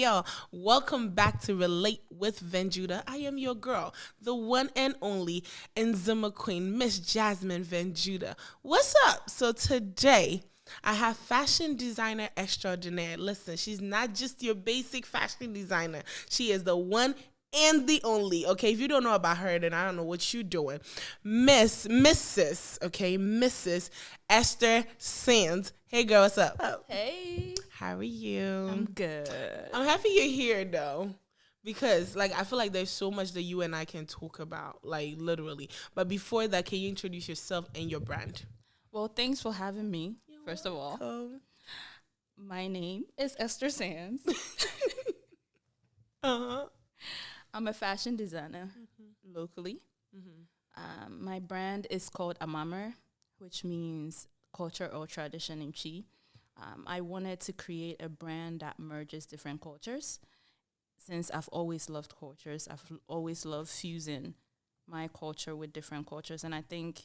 y'all. Welcome back to Relate with Venjuda. I am your girl, the one and only Nzima Queen, Miss Jasmine Venjuda. What's up? So today, I have fashion designer extraordinaire. Listen, she's not just your basic fashion designer. She is the one and the only. Okay, if you don't know about her, then I don't know what you're doing. Mrs. Esther Sands. Hey, girl, what's up? Hey. How are you? I'm good. I'm happy you're here, though. Because, I feel like there's so much that you and I can talk about, literally. But before that, can you introduce yourself and your brand? Well, thanks for having me, first of all. My name is Esther Sands. Uh-huh. I'm a fashion designer locally. My brand is called Amamer, which means culture or tradition in Chi. I wanted to create a brand that merges different cultures. Since I've always loved cultures, I've always loved fusing my culture with different cultures. And I think,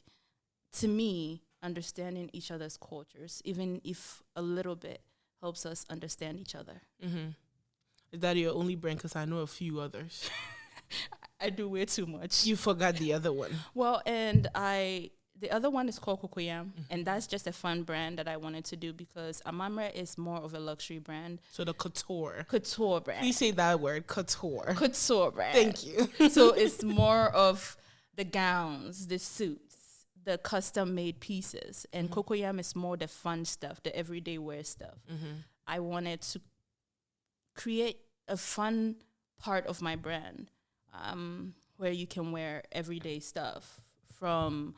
to me, understanding each other's cultures, even if a little bit, helps us understand each other. Mm-hmm. Is that your only brand? Because I know a few others. I do way too much. You forgot the other one. Well, the other one is called Cocoyam, and that's just a fun brand that I wanted to do because Amamre is more of a luxury brand. So the couture. Couture brand. Please say that word, couture. Couture brand. Thank you. So it's more of the gowns, the suits, the custom-made pieces. And Cocoyam is more the fun stuff, the everyday wear stuff. I wanted to create a fun part of my brand where you can wear everyday stuff from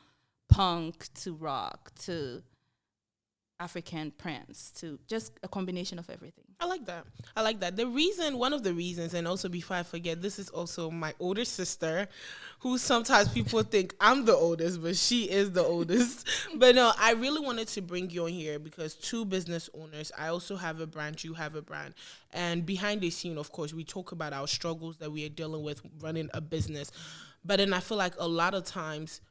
punk to rock to African prints to just a combination of everything. I like that. One of the reasons, and also before I forget, this is also my older sister, who sometimes people think I'm the oldest, but she is the oldest. But no, I really wanted to bring you on here because two business owners, I also have a brand, you have a brand. And behind the scene, of course, we talk about our struggles that we are dealing with running a business. But then I feel like a lot of times,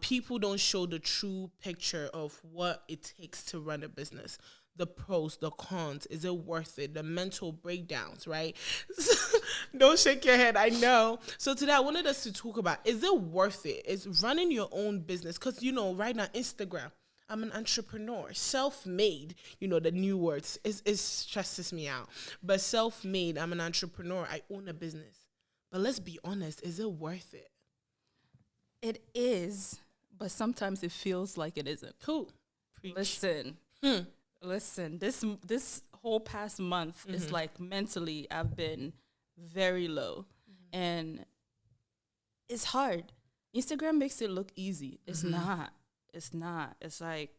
people don't show the true picture of what it takes to run a business. The pros, the cons, is it worth it? The mental breakdowns, right? Don't shake your head, I know. So today I wanted us to talk about, is it worth it? Is running your own business? Because, right now, Instagram, I'm an entrepreneur, self-made, the new words, it stresses me out. But self-made, I'm an entrepreneur, I own a business. But let's be honest, is it worth it? It is, but sometimes it feels like it isn't. Cool. Preach. Listen. This whole past month is like mentally I've been very low, and it's hard. Instagram makes it look easy. It's not. It's not. It's like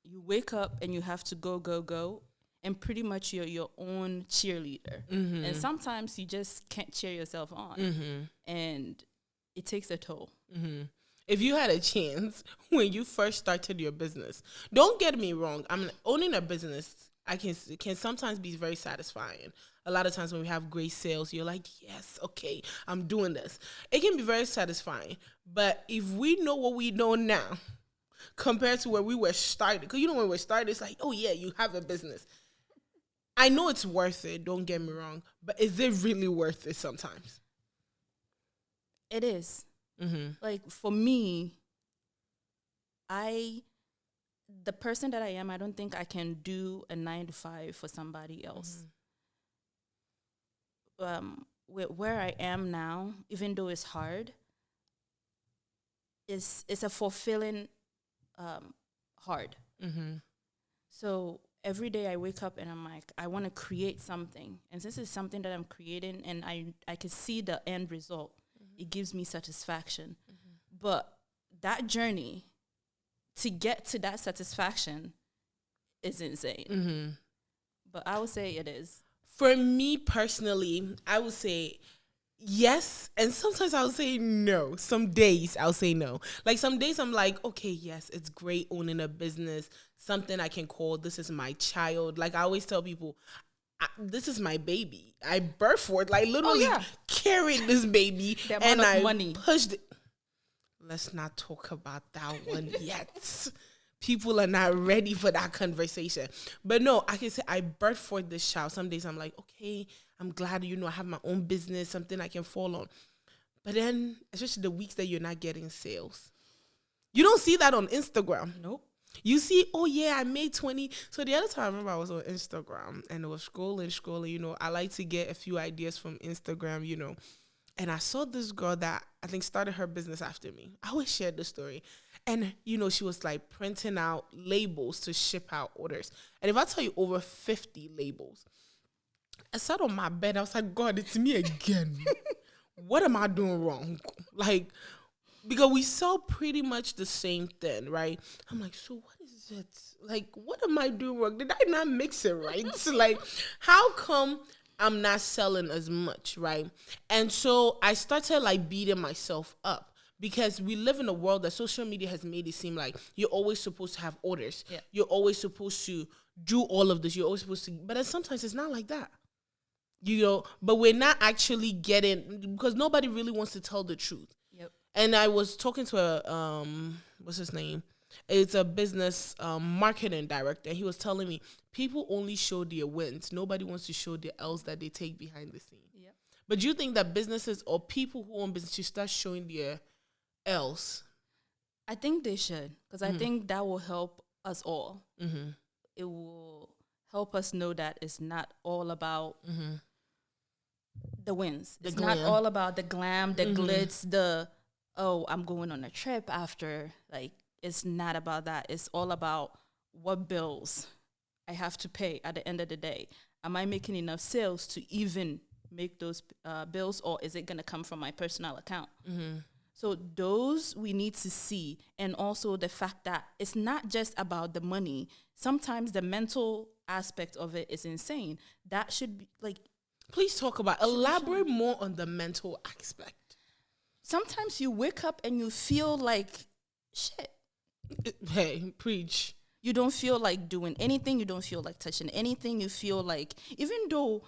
you wake up and you have to go, and pretty much you're your own cheerleader. And sometimes you just can't cheer yourself on, and it takes a toll. If you had a chance when you first started your business, don't get me wrong, owning a business, can sometimes be very satisfying. A lot of times when we have great sales, you're like, yes, okay, I'm doing this. It can be very satisfying. But if we know what we know now, compared to where we were started, because when we started, it's like, oh yeah, you have a business. I know it's worth it, don't get me wrong, but is it really worth it sometimes? It is. Like, for me, the person that I am, I don't think I can do a 9 to 5 for somebody else. Where I am now, even though it's hard, it's a fulfilling hard. So every day I wake up and I'm like, I want to create something. And since it's something that I'm creating and I can see the end result, it gives me satisfaction. But that journey to get to that satisfaction is insane. But I would say it is. For me personally, I would say yes, and sometimes I'll say no. Some days I'll say no. Like some days I'm like, okay, yes, it's great owning a business, something I can call this is my child. Like I always tell people, this is my baby. I birthed for it, like literally carried this baby, and I pushed it. Let's not talk about that one yet. people are not ready for that conversation. But no, I can say I birthed forth this child. Some days I'm like, okay, I'm glad, I have my own business, something I can fall on. But then, especially the weeks that you're not getting sales, you don't see that on Instagram. Nope. You see, oh yeah, I made 20. So the other time I remember I was on Instagram and I was scrolling. I like to get a few ideas from Instagram. And I saw this girl that I think started her business after me. I always shared the story. And, she was like printing out labels to ship out orders. And if I tell you over 50 labels, I sat on my bed. I was like, God, it's me again. What am I doing wrong? Like, because we sell pretty much the same thing, right? I'm like, so what is it? Like, what am I doing wrong? Did I not mix it right? So, like, how come I'm not selling as much, right? And so I started, like, beating myself up because we live in a world that social media has made it seem like you're always supposed to have orders. Yeah. You're always supposed to do all of this. You're always supposed to, but then sometimes it's not like that. But we're not actually getting, because nobody really wants to tell the truth. Yep. And I was talking to a, what's his name? It's a business marketing director. And he was telling me people only show their wins. Nobody wants to show the L's that they take behind the scene. Yep. But do you think that businesses or people who own business should start showing their L's? I think they should, because I think that will help us all. Mm-hmm. It will help us know that it's not all about the wins. It's not all about the glam, the glitz, I'm going on a trip after. Like, it's not about that. It's all about what bills I have to pay at the end of the day. Am I making enough sales to even make those bills, or is it going to come from my personal account? Mm-hmm. So those we need to see. And also the fact that it's not just about the money. Sometimes the mental aspect of it is insane. That should be like... Please elaborate more on the mental aspect. Sometimes you wake up and you feel like shit. Hey, preach. You don't feel like doing anything. You don't feel like touching anything. You feel like, even though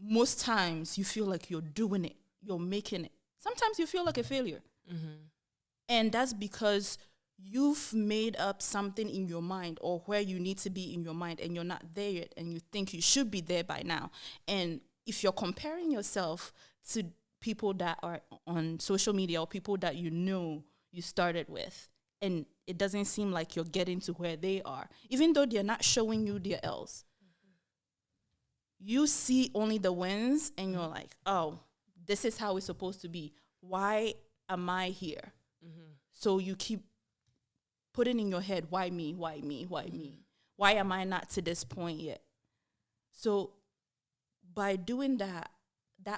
most times you feel like you're doing it, you're making it, sometimes you feel like a failure. Mm-hmm. And that's because you've made up something in your mind, or where you need to be in your mind, and you're not there yet, and you think you should be there by now. And if you're comparing yourself to people that are on social media, or people that you started with, and it doesn't seem like you're getting to where they are, even though they're not showing you their L's, you see only the wins, and you're like, oh, this is how it's supposed to be. Why am I here? Mm-hmm. So you keep putting in your head, why me, why me, why me? Why am I not to this point yet? So by doing that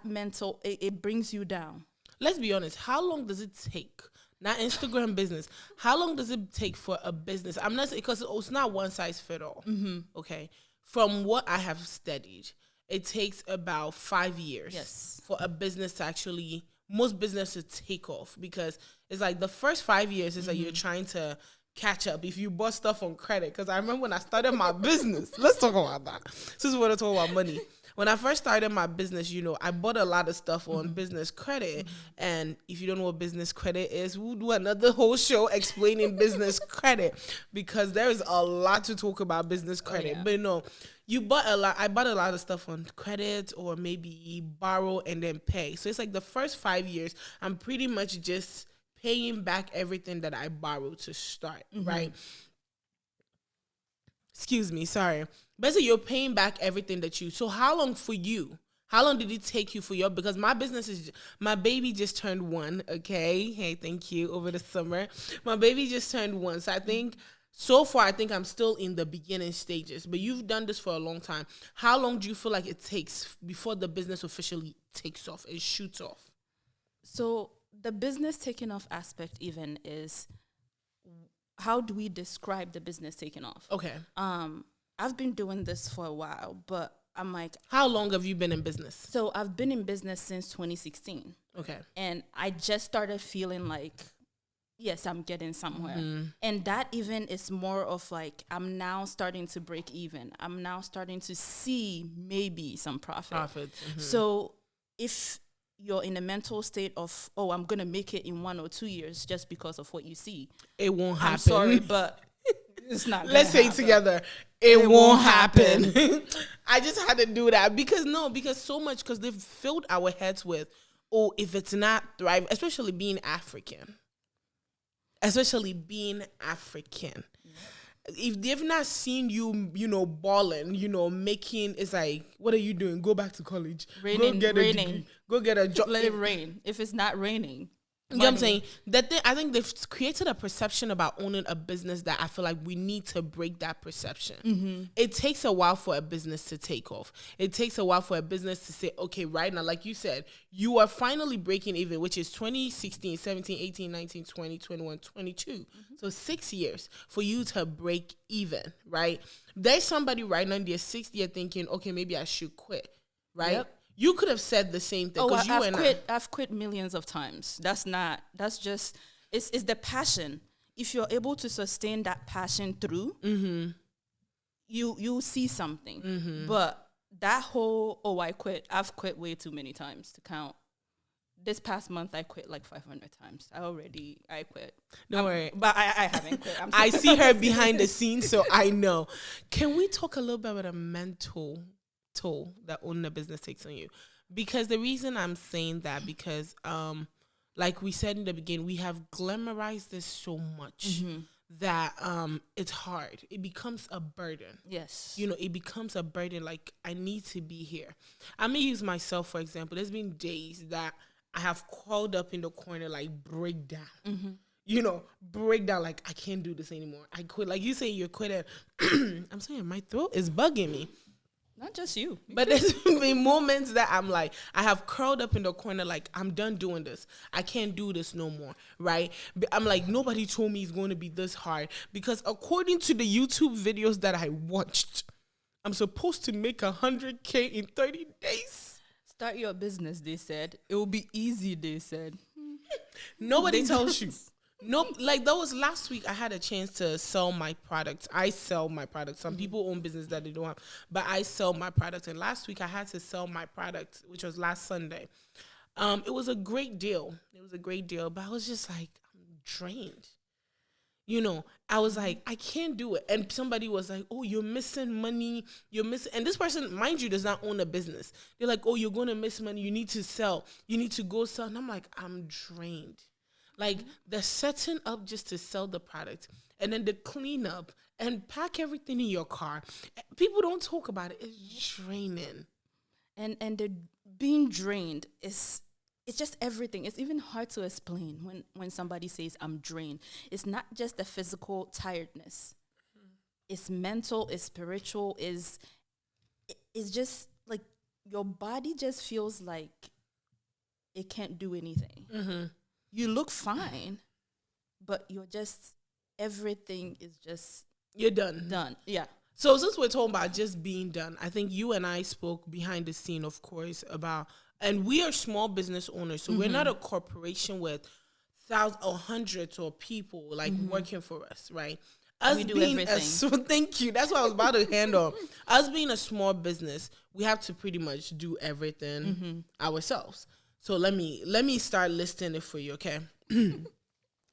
mental, it brings you down. Let's be honest. How long does it take? Not Instagram business. How long does it take for a business? I'm not saying, because it's not one size fit all. Mm-hmm. Okay. From what I have studied, it takes about 5 years for a business to actually, most businesses take off, because it's like the first 5 years is like you're trying to catch up if you bought stuff on credit. Because I remember when I started my business, let's talk about that. Since we're talking about money. When I first started my business, I bought a lot of stuff on business credit. And if you don't know what business credit is, we'll do another whole show explaining business credit, because there is a lot to talk about business credit. Oh, yeah. But no, I bought a lot of stuff on credit, or maybe borrow and then pay. So it's like the first 5 years, I'm pretty much just paying back everything that I borrowed to start, right? Excuse me, sorry. Basically, you're paying back everything so how long for you? How long did it take you for because my baby just turned 1, okay? Hey, thank you, over the summer. My baby just turned 1, so so far, I think I'm still in the beginning stages, but you've done this for a long time. How long do you feel like it takes before the business officially takes off and shoots off? So the business taking off aspect even is, how do we describe the business taking off? Okay. I've been doing this for a while, but I'm like... How long have you been in business? So I've been in business since 2016. Okay. And I just started feeling like, yes, I'm getting somewhere. Mm-hmm. And that even is more of like, I'm now starting to break even. I'm now starting to see maybe some profits. Mm-hmm. So if you're in a mental state of, oh, I'm going to make it in 1 or 2 years just because of what you see, it won't happen. I'm sorry, but It's not gonna Let's say it happen. together. It won't won't happen. happen. I just had to do that because so much, because they've filled our heads with, oh, if it's not thriving, especially being African. Especially being African. If they've not seen you, balling, making, it's like, what are you doing? Go back to college. Go get a degree. Go get a job. Let it rain. If it's not raining, You know what I'm saying? I think they've created a perception about owning a business that I feel like we need to break that perception. It takes a while for a business to take off. It takes a while for a business to say, okay, right now, like you said, you are finally breaking even, which is 2016, 17, 18, 19, 20, 21, 22. So 6 years for you to break even, right? There's somebody right now in their 6th year thinking, okay, maybe I should quit, right? Yep. You could have said the same thing. I've quit millions of times. It's the passion. If you're able to sustain that passion through, you see something. But that whole, I've quit way too many times to count. This past month, I quit like 500 times. I quit. Don't worry. But I haven't quit. I see her behind the scenes, so I know. Can we talk a little bit about a mental toll that owning a business takes on you? Because the reason I'm saying that, because like we said in the beginning, we have glamorized this so much that it's hard. It becomes a burden. Yes. It becomes a burden. Like, I need to be here. I'm gonna use myself for example. There's been days that I have crawled up in the corner, like, break down. Break down, like, I can't do this anymore. I quit. Like you say, you're quitting. I'm saying my throat is bugging me. Not just you. But there's been moments that I'm like, I have curled up in the corner, like, I'm done doing this. I can't do this no more, right? But I'm like, nobody told me it's going to be this hard. Because according to the YouTube videos that I watched, I'm supposed to make 100K in 30 days. Start your business, they said. It will be easy, they said. Nobody tells you. Nope. Like, that was last week. I had a chance to sell my products. I sell my products. Some people own business that they don't have, but I sell my products. And last week I had to sell my products, which was last Sunday. It was a great deal. But I was just like, I'm drained. I was like, I can't do it. And somebody was like, oh, you're missing money. And this person, mind you, does not own a business. They're like, oh, you're going to miss money. You need to sell. You need to go sell. And I'm like, I'm drained. Like, the setting up just to sell the product, and then the cleanup and pack everything in your car. People don't talk about it. It's draining. And the being drained it's just everything. It's even hard to explain when somebody says I'm drained. It's not just the physical tiredness. It's mental, it's spiritual, it's just like your body just feels like it can't do anything. You look fine, but everything is just... You're done. Done, yeah. So since we're talking about just being done, I think you and I spoke behind the scene, of course, about, and we are small business owners, so we're not a corporation with thousands or hundreds of people like working for us, right? We do everything. Thank you. That's what I was about to handle. Us being a small business, we have to pretty much do everything ourselves. So let me start listing it for you, okay?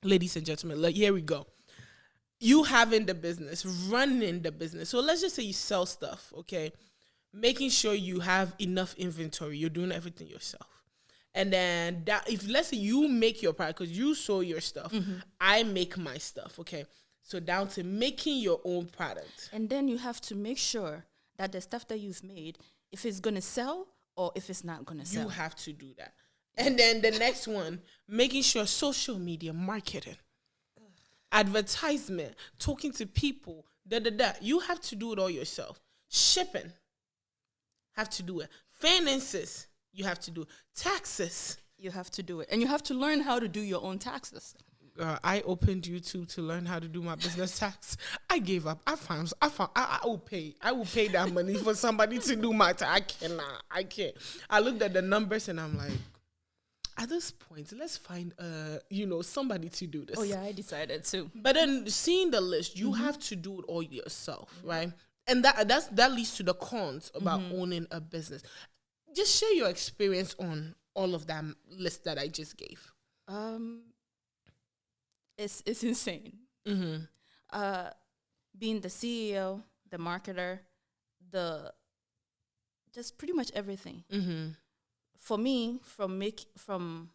Ladies and gentlemen, here we go. You having the business, running the business. So let's just say you sell stuff, okay? Making sure you have enough inventory. You're doing everything yourself. And then if let's say you make your product, because you sell your stuff, I make my stuff, okay? So down to making your own product. And then you have to make sure that the stuff that you've made, if it's going to sell, or if it's not going to sell. You have to do that. And then the next one, making sure social media marketing, advertisement, talking to people, You have to do it all yourself. Shipping, have to do it. Finances, you have to do it. Taxes, you have to do it. And you have to learn how to do your own taxes. I opened YouTube to learn how to do my business tax. I gave up. I will pay. I will pay that money for somebody to do my tax. I can't. I looked at the numbers and I'm like, at this point, let's find somebody to do this. Oh yeah, I decided too. But then seeing the list, you have to do it all yourself, right? And that leads to the cons about owning a business. Just share your experience on all of that list that I just gave. It's insane. being the CEO, the marketer, the just pretty much everything. For me, from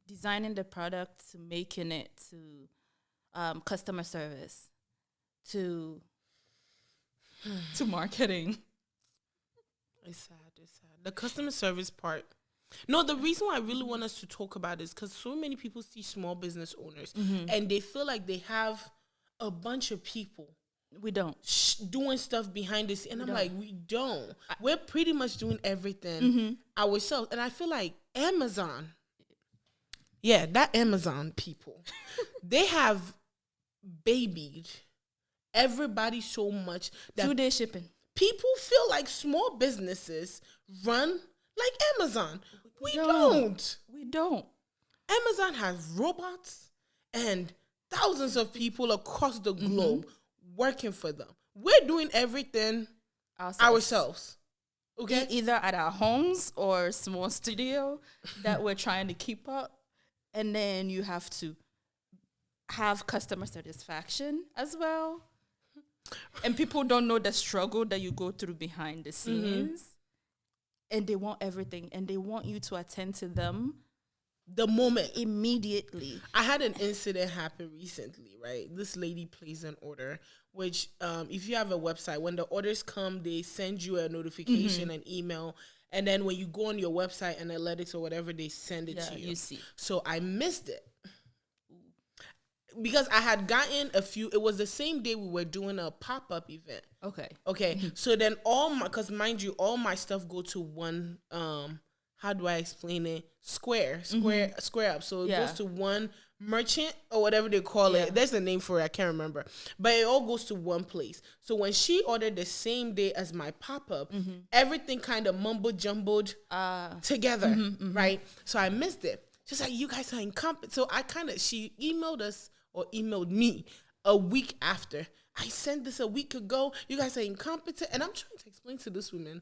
designing the product to making it to customer service to marketing. It's sad. It's sad. The customer service part. No, the reason why I really want us to talk about it is because so many people see small business owners and they feel like they have a bunch of people. We don't. Doing stuff behind the scenes. And I'm like, we don't. We're pretty much doing everything ourselves. And I feel like Amazon, that Amazon people, they have babied everybody so much that 2-day shipping. People feel like small businesses run like Amazon. We don't. We don't. Amazon has robots and thousands of people across the globe working for them. We're doing everything ourselves. Okay? Either at our homes or small studio that we're trying to keep up. And then you have to have customer satisfaction as well. And people don't know the struggle that you go through behind the scenes. And they want everything. And they want you to attend to them the moment. Immediately. I had an incident happen recently, right? This lady placed an order, which if you have a website, when the orders come, they send you a notification, an email. And then when you go on your website, analytics or whatever, they send it to you. You see. So I missed it. Because I had gotten a few, it was the same day we were doing a pop-up event. Okay. So then because mind you, all my stuff go to one, how do I explain it? Square up. So it goes to one merchant or whatever they call it. There's a name for it. I can't remember. But it all goes to one place. So when she ordered the same day as my pop-up, everything kind of mumbo-jumbled together, right? So I missed it. She's like, you guys are incompetent. So she emailed us or emailed me a week after. I sent this a week ago. You guys are incompetent. And I'm trying to explain to this woman,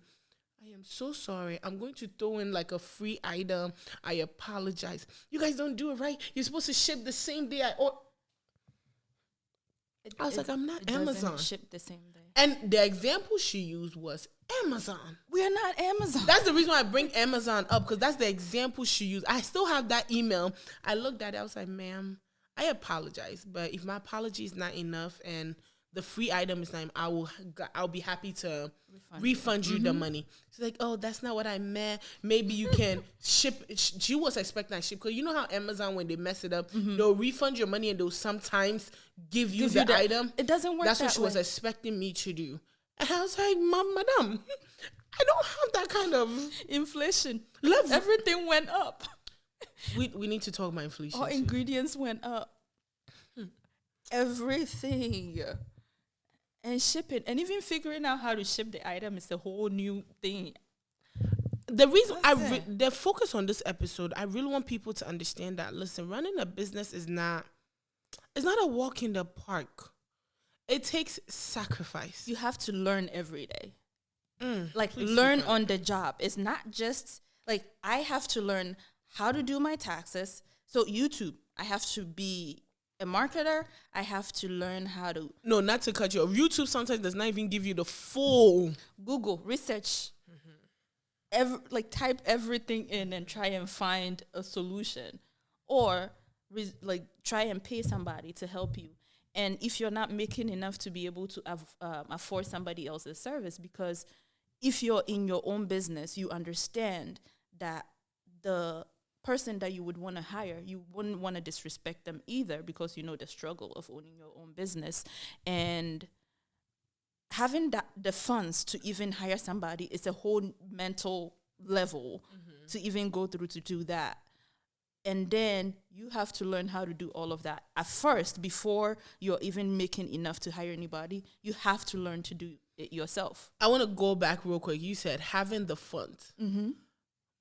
I am so sorry. I'm going to throw in like a free item. I apologize. You guys don't do it right. You're supposed to ship the same day I was like, I'm not Amazon. Ship the same day. And the example she used was Amazon. We are not Amazon. That's the reason why I bring Amazon up, because that's the example she used. I still have that email. I looked at it. I was like, ma'am, I apologize. But if my apology is not enough and the free item is not, I'll be happy to refund you the money. She's like, oh, that's not what I meant. Maybe you can ship. She was expecting that ship. Because you know how Amazon, when they mess it up, they'll refund your money and they'll sometimes give you the item. It doesn't work That's what she was expecting me to do. And I was like, madam, I don't have that kind of inflation. Level. Everything went up. We need to talk about inflation. All ingredients went up. Everything. And shipping. And even figuring out how to ship the item is a whole new thing. The reason the focus on this episode, I really want people to understand that, listen, running a business is not a walk in the park. It takes sacrifice. You have to learn every day. Learn on the job. It's not just like I have to learn how to do my taxes. So YouTube, I have to be a marketer. I have to learn how to. No, not to cut you off. YouTube sometimes does not even give you the full. Google, research. Type everything in and try and find a solution. Or try and pay somebody to help you. And if you're not making enough to be able to afford somebody else's service, because if you're in your own business, you understand that the person that you would want to hire, you wouldn't want to disrespect them either, because you know the struggle of owning your own business. And having the funds to even hire somebody is a whole mental level to even go through to do that. And then you have to learn how to do all of that. At first, before you're even making enough to hire anybody, you have to learn to do it yourself. I want to go back real quick. You said having the funds.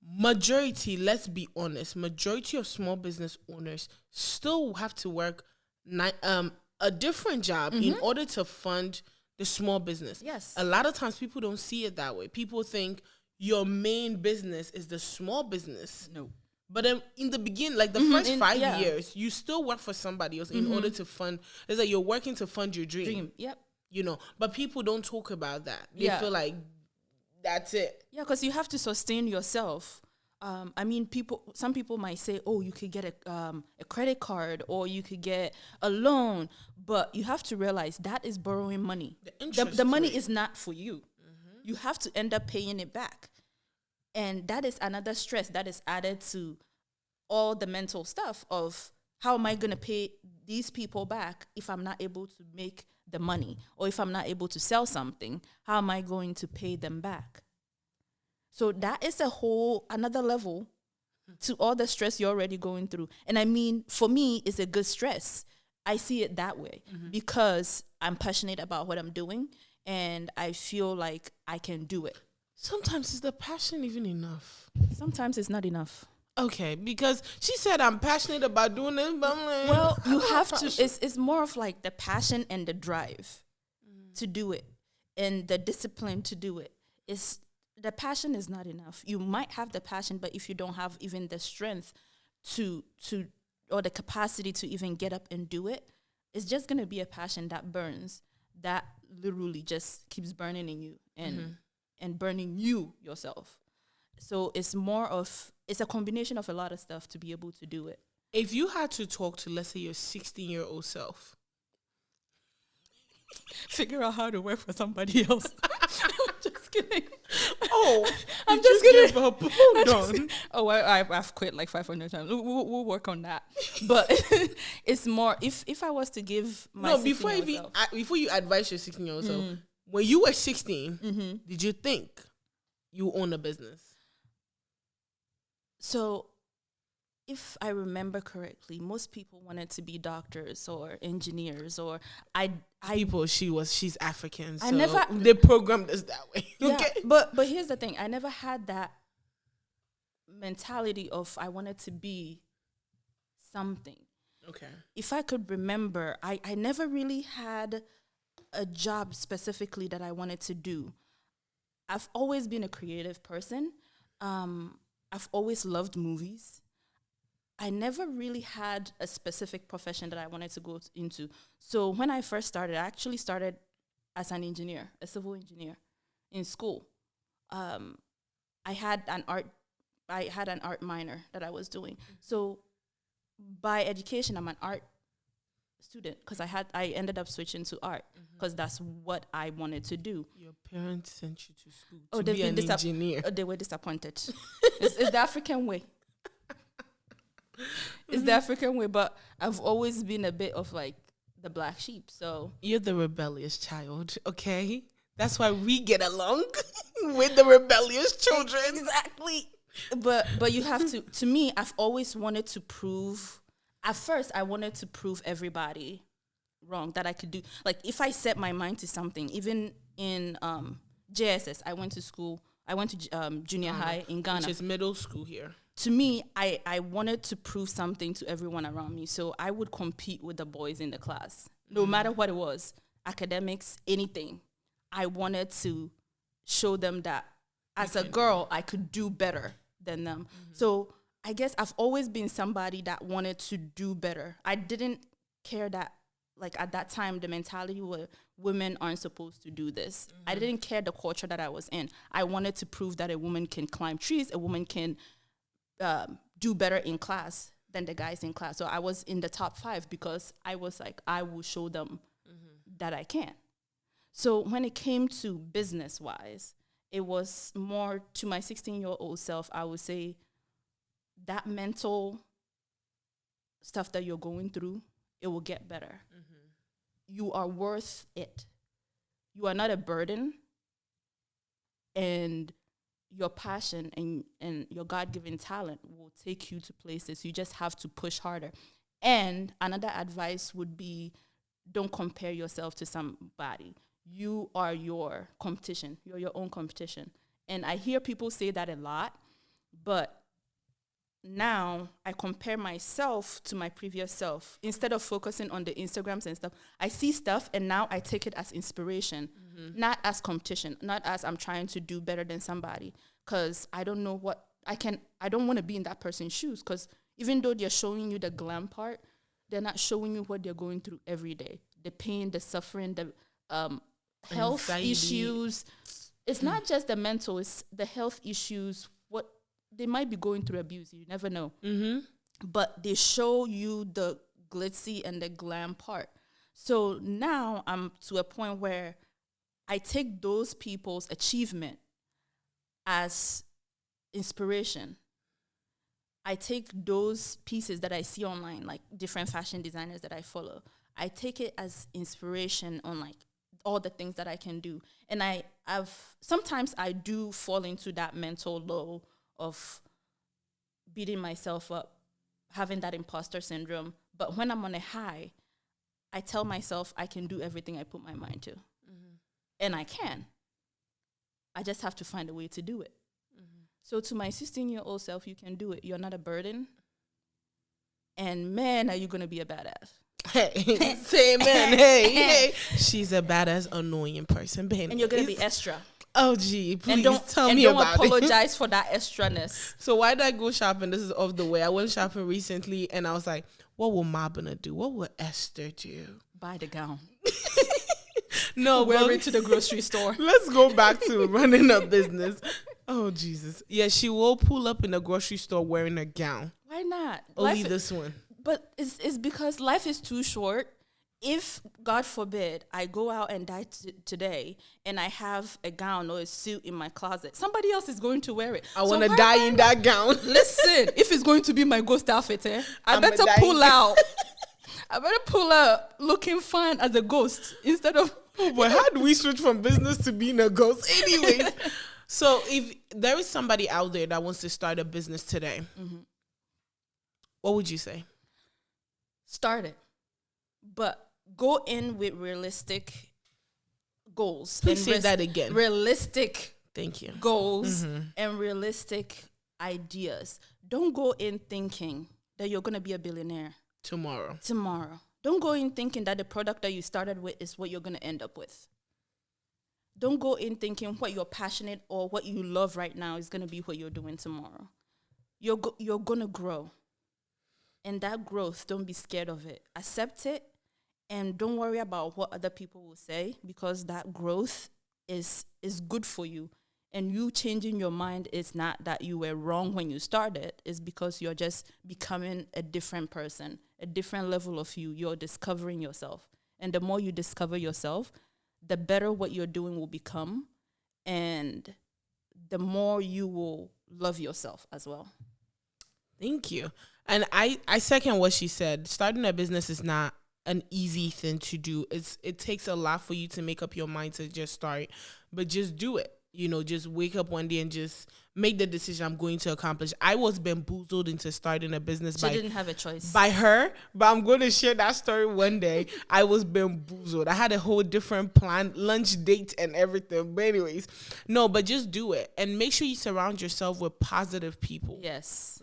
Majority, let's be honest, majority of small business owners still have to work a different job in order to fund the small business. Yes. A lot of times people don't see it that way. People think your main business is the small business. No. But in the beginning, like the first 5 years, you still work for somebody else in order to fund. It's like you're working to fund your dream. Yep. But people don't talk about that. They Yeah. feel like that's it. Yeah, because you have to sustain yourself. Some people might say, "Oh, you could get a credit card, or you could get a loan," but you have to realize that is borrowing money. The money rate. is not for you. You have to end up paying it back, and that is another stress that is added to all the mental stuff of how am I going to pay these people back if I'm not able to make the money, or if I'm not able to sell something, how am I going to pay them back? So that is a whole another level to all the stress you're already going through. And I mean, for me, it's a good stress. I see it that way because I'm passionate about what I'm doing and I feel like I can do it. Sometimes is the passion even enough? Sometimes it's not enough. Okay, because she said I'm passionate about doing it, but I'm like, well, you have to. It's more of like the passion and the drive to do it, and the discipline to do it. The passion is not enough. You might have the passion, but if you don't have even the strength to or the capacity to even get up and do it, it's just gonna be a passion that burns, that literally just keeps burning in you and burning you yourself. So it's a combination of a lot of stuff to be able to do it. If you had to talk to, let's say, your 16-year-old self, figure out how to work for somebody else. I'm just kidding. Oh, I'm just kidding. Give up. Hold on. I've quit like 500 times. We'll work on that. But it's more if I was to give my before you advise your 16-year-old self, when you were 16, did you think you own a business? So, if I remember correctly, most people wanted to be doctors or engineers, or she's African, so I never they programmed us that way. Yeah, okay, but here's the thing: I never had that mentality of I wanted to be something. Okay. If I could remember, I never really had a job specifically that I wanted to do. I've always been a creative person. I've always loved movies. I never really had a specific profession that I wanted to go into. So when I first started, I actually started as an engineer, a civil engineer in school. I had an art minor that I was doing. So by education, I'm an art student because I ended up switching to art because that's what I wanted to do. Your parents sent you to school to be an engineer. They were disappointed. It's the African way. It's the African way, but I've always been a bit of like the black sheep. So you're the rebellious child, okay? That's why we get along with the rebellious children. Exactly. But you have to me, I've always wanted to prove. At first, I wanted to prove everybody wrong that I could do. Like, if I set my mind to something, even in JSS, I went to school. I went to junior high in Ghana. Which is middle school here. To me, I wanted to prove something to everyone around me. So I would compete with the boys in the class, no matter what it was, academics, anything. I wanted to show them that as a girl, I could do better than them. So I guess I've always been somebody that wanted to do better. I didn't care that, like, at that time, the mentality were women aren't supposed to do this. I didn't care the culture that I was in. I wanted to prove that a woman can climb trees, a woman can do better in class than the guys in class. So I was in the top 5 because I was like, I will show them that I can. So when it came to business-wise, it was more to my 16-year-old self, I would say, that mental stuff that you're going through, it will get better. You are worth it. You are not a burden. And your passion and your God-given talent will take you to places. You just have to push harder. And another advice would be, don't compare yourself to somebody. You are your competition. You're your own competition. And I hear people say that a lot, but now I compare myself to my previous self. Instead of focusing on the Instagrams and stuff, I see stuff and now I take it as inspiration, not as competition, not as I'm trying to do better than somebody. Because I don't know what I don't want to be in that person's shoes. Because even though they're showing you the glam part, they're not showing you what they're going through every day. The pain, the suffering, health Anxiety. issues. It's not just the mental, it's the health issues. What they might be going through abuse, you never know. But they show you the glitzy and the glam part. So now I'm to a point where I take those people's achievement as inspiration. I take those pieces that I see online, like different fashion designers that I follow. I take it as inspiration on like all the things that I can do. And sometimes I do fall into that mental low of beating myself up, having that imposter syndrome. But when I'm on a high, I tell myself I can do everything I put my mind to. And I can. I just have to find a way to do it. So to my 16-year-old self, you can do it. You're not a burden. And man, are you going to be a badass. Hey, say amen. Hey. She's a badass, annoying person. But and you're going to be extra. Oh, gee, please tell and me don't about apologize for that extraness. So why did I go shopping? This is off the way. I went shopping recently, and I was like, what will Mabana do? What will Esther do? Buy the gown. No, wear it to the grocery store. Let's go back to running a business. Oh, Jesus. Yeah, she will pull up in the grocery store wearing a gown. Why not? Only this one. But it's because life is too short. If, God forbid, I go out and die today and I have a gown or a suit in my closet, somebody else is going to wear it. I want to die in that gown. Listen, if it's going to be my ghost outfit, I better pull out. I better pull up looking fine as a ghost instead of... But how do we switch from business to being a ghost? Anyways, so if there is somebody out there that wants to start a business today, what would you say? Start it. But go in with realistic goals. Please say that again. Realistic Thank you. Goals and realistic ideas. Don't go in thinking that you're going to be a billionaire. Tomorrow. Don't go in thinking that the product that you started with is what you're going to end up with. Don't go in thinking what you're passionate or what you love right now is going to be what you're doing tomorrow. You're going to grow. And that growth, don't be scared of it. Accept it and don't worry about what other people will say, because that growth is good for you. And you changing your mind is not that you were wrong when you started. It's because you're just becoming a different person, a different level of you. You're discovering yourself. And the more you discover yourself, the better what you're doing will become. And the more you will love yourself as well. Thank you. And I second what she said. Starting a business is not an easy thing to do. It takes a lot for you to make up your mind to just start, but just do it. Just wake up one day and just make the decision I'm going to accomplish. I was bamboozled into starting a business. She didn't have a choice. By her, but I'm going to share that story one day. I was bamboozled. I had a whole different plan, lunch date and everything. But anyways, but just do it. And make sure you surround yourself with positive people. Yes.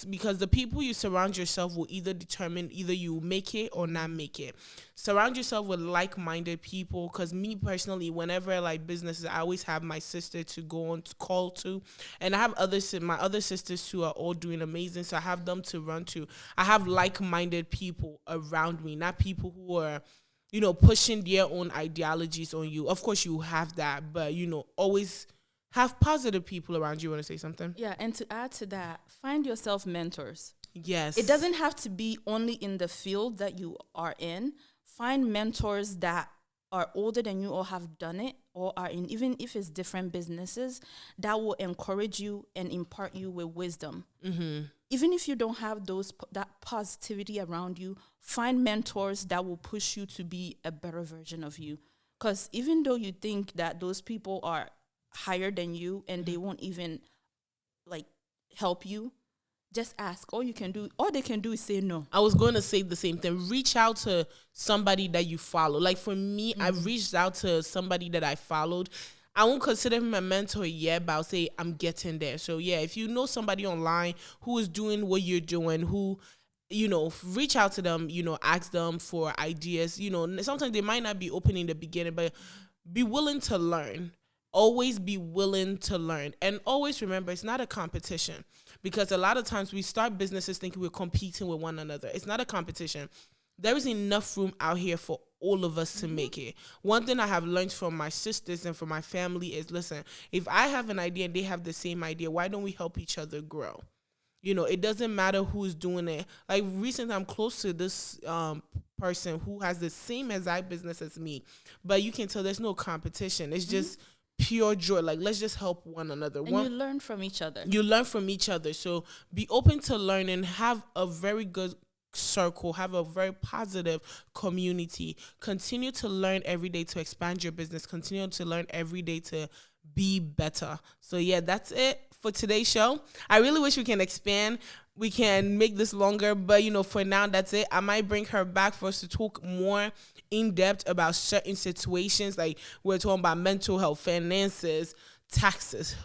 Because the people you surround yourself will determine either you make it or not make it. Surround yourself with like-minded people, because me personally, whenever I like businesses, I always have my sister to go on to call to, and I have my other sisters who are all doing amazing, so I have them to run to. I have like-minded people around me, not people who are, pushing their own ideologies on you. Of course, you have that, but, always have positive people around you. Want to say something? Yeah, and to add to that, find yourself mentors. Yes. It doesn't have to be only in the field that you are in. Find mentors that are older than you or have done it or are in, even if it's different businesses, that will encourage you and impart you with wisdom. Even if you don't have that positivity around you, find mentors that will push you to be a better version of you. Because even though you think that those people are higher than you and they won't even help you, just ask. All they can do is say no. I was going to say the same thing. Reach out to somebody that you follow. Like for me, I reached out to somebody that I followed. I won't consider him a mentor yet, but I'll say I'm getting there. So yeah, if you know somebody online who is doing what you're doing, who, reach out to them, ask them for ideas. Sometimes they might not be open in the beginning, but be willing to learn. Always be willing to learn. And always remember, it's not a competition. Because a lot of times we start businesses thinking we're competing with one another. It's not a competition. There is enough room out here for all of us to make it. One thing I have learned from my sisters and from my family is, listen, if I have an idea and they have the same idea, why don't we help each other grow? You know, it doesn't matter who's doing it. Like recently, I'm close to this person who has the same exact business as me, but you can tell there's no competition. It's just pure joy. Like, let's just help one another. And you learn from each other. You learn from each other. So be open to learning. Have a very good circle. Have a very positive community. Continue to learn every day to expand your business. Continue to learn every day to be better. So yeah, that's it for today's show. I really wish we can expand. We can make this longer, but you know, for now, that's it. I might bring her back for us to talk more in depth about certain situations. Like we're talking about mental health, finances, taxes.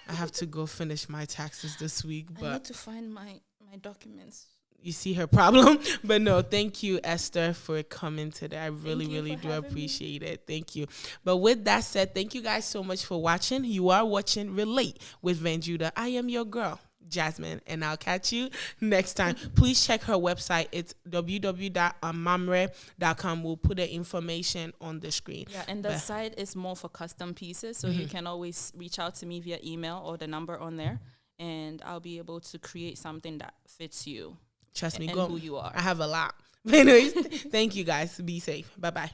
I have to go finish my taxes this week, but I need to find my documents. You see her problem. But no, thank you, Esther, for coming today. I really do appreciate it. Thank you. But with that said, thank you guys so much for watching. You are watching Relate with Van Judah. I am your girl, Jasmine, and I'll catch you next time. Please check her website. It's www.amamre.com. We'll put the information on the screen. Yeah, and the site is more for custom pieces, so you can always reach out to me via email or the number on there, and I'll be able to create something that fits you. Trust me, and go. Who you are. I have a lot. Anyways, thank you guys. Be safe. Bye-bye.